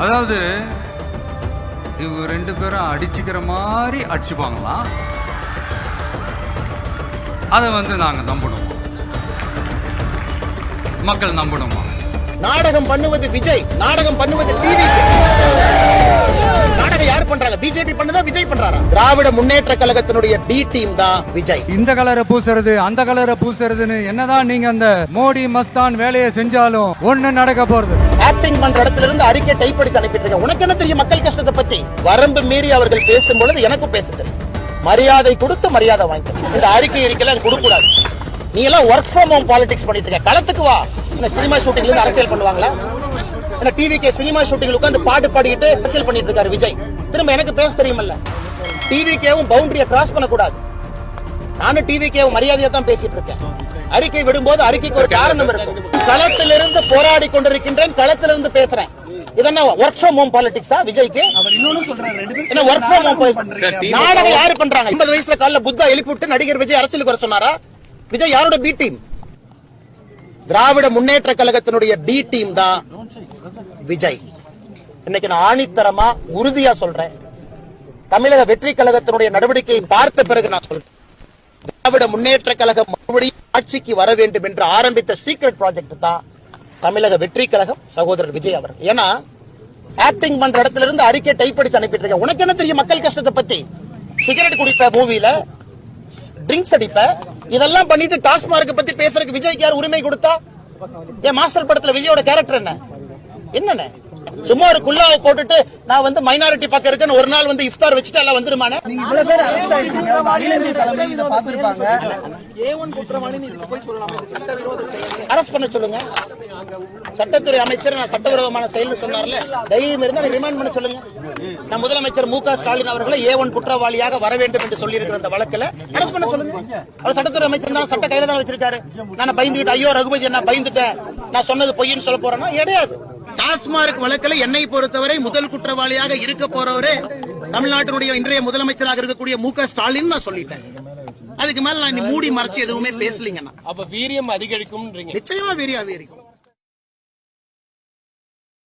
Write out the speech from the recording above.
அதாவது இவங்க ரெண்டு பேரும் அடிச்சுக்கிற மாதிரி அடிச்சுப்பாங்களாம். அதை நாங்க நம்பணுமா? மக்கள் நம்பணுமா? நாடகம் பண்ணுவது விஜய், நாடகம் பண்ணுவது டிவி. நாடகம் யார் பண்றாங்க? பிஜேபி பண்ணுதா, விஜய் பண்றாரா? திராவிட முன்னேற்ற கழகத்தினுடைய பி டீம் தான் விஜய். இந்த கலரை பூசுறது அந்த கலரை பூசுறதுன்னு என்னதான் நீங்க அந்த மோடி மஸ்தான் வேலையை செஞ்சாலும் ஒண்ணு நடக்க போறது. ஆக்டிங் பண்ற இடத்துல இருந்து அறிக்கை டைப் அடிச்சு அனுப்பிட்டு இருக்க. உனக்கு என்ன தெரியும் மக்கள் கஷ்டத்தை பத்தி? வரம்பு மீறி அவர்கள் பேசும் பொழுது எனக்கும் பேச தெரியும். மரியாதை கொடுத்து மரியாதை வாங்கிக்கணும். இந்த அறிக்கையெல்லாம் கொடுக்க கூடாது. நீ எல்லாம் ஒர்க் ஃப்ரம் ஹோம் பாலிடிக்ஸ் பண்ணிட்டு இருக்க. களத்துக்கு வா. என்ன சினிமா ஷூட்டிங்ல இருந்து அரசியல் பண்ணுவாங்களா? என்ன டிவிக்கு சினிமா ஷூட்டிங்ல உட்கார்ந்து பாட்டு பாடிக்கிட்டு அரசியல் பண்ணிட்டு இருக்காரு விஜய். திரும்ப எனக்கு பேச தெரியுமல்ல. டிவிக்கேவும் பவுண்டரியை கிராஸ் பண்ண கூடாது. நானும் டிவிக்கேவும் மரியாதையா தான் பேசிட்டு இருக்கேன். அறிக்கை விடும்போது அறிக்கைக்கு ஒரு காரணம் இருக்கும். களத்திலிருந்து போராடி கொண்டிருக்கின்றேன், களத்திலிருந்து பேசுறேன். இதென்ன ஒர்க் ஃப்ரம் ஹோம் பாலிடிக்ஸா விஜய்க்கு? என்ன ஒர்க் ஃப்ரம் ஹோம் நாடகம் யாரு பண்றாங்க? 50 வயசுல காலைல புத்தா எழுப்பிவிட்டு நடிகர் விஜய் அரசியலுக்கு வர சொன்னாரா? விஜய் யாரோட பி டீம்? திராவிட முன்னேற்ற கழகத்தினுடைய பி டீம் தான் விஜய். இன்னைக்கு நான் ஆணித்தரமா உறுதியா சொல்றேன். தமிழக வெற்றி கழகத்தினுடைய நடவடிக்கையை பார்த்த பிறகு நான் சொல்றேன், திராவிட முன்னேற்ற கழகம் மறுபடியும் ஆட்சிக்கு வர வேண்டும் என்று ஆரம்பித்த சீக்ரெட் ப்ராஜெக்ட் தான் தமிழக வெற்றி கழகம் சகோதரர் விஜய் அவர். ஏன்னா ஆக்டிங் பண்ற இடத்துல இருந்து அறிக்கை டைப் அடிச்சு அனுப்பிட்டு இருக்க. உனக்கு என்ன தெரியும் மக்கள் கஷ்டத்தை பத்தி? சிகரெட் குடிப்ப, மூவில ட்ரிங்க்ஸ் அடிப்ப, இதெல்லாம் பண்ணிட்டு டாஸ்மார்க் பத்தி பேசுறதுக்கு விஜய்க்கு யார் உரிமை கொடுத்தா? என் மாஸ்டர் படத்துல விஜயோட கேரக்டர் என்ன? என்னன்னு சும்மா ஒரு குல்லாவை போட்டுட்டு நான் மைனாரிட்டி பக்கம் இருக்கேன்னு ஒரு நாள் இஃப்தார் வச்சுட்டு எல்லாம் வந்துருமானே? இவ்வளவு பேர் அரெஸ்ட் ஆயிட்டீங்க. அகிலேந்திய தலைமை இத பாத்துருப்பாங்க. A1 குற்றவாளின்னு இதுக்கு போய் சொல்லலாமா? சட்டவிரோத செயல் அரெஸ்ட் பண்ண சொல்லுங்க. சட்டத்துறை அமைச்சர் நான் சட்டவிரோதமான செயல்னு சொன்னார்ல, தைரியம் இருந்தா ரிமாண்ட் பண்ண சொல்லுங்க. நான் முதலமைச்சர் மு.க. ஸ்டாலின் அவர்களை A1 குற்றவாளியாக வர வேண்டும் என்று சொல்லி இருக்கிற அந்த வழக்குல அரெஸ்ட் பண்ண சொல்லுங்க. அவர் சட்டத்துறை அமைச்சர் தான், சட்ட கையில தான் வச்சிருக்காரு. நான் பயந்துட்டு ஐயோ ரகுபதி நான் பயந்துட்டேன், நான் சொன்னது பொய்ன்னு சொல்ல போறேன்னா கிடையாது. டாஸ்மார்க் வழக்கில் என்னை பொறுத்தவரை முதல் குற்றவாளியாக இருக்க போறவரே தமிழ்நாட்டினுடைய இன்றைய முதலமைச்சராக இருக்கக்கூடிய மு.க. ஸ்டாலின் நான் சொல்லிட்டேன். அதுக்கு மேல நான் மூடி மறைச்சு எதுவுமே பேசலீங்கன்னா அப்ப வீரியம் அதிகரிக்கும். நிச்சயமா வீரியம் அதிகரிக்கும்.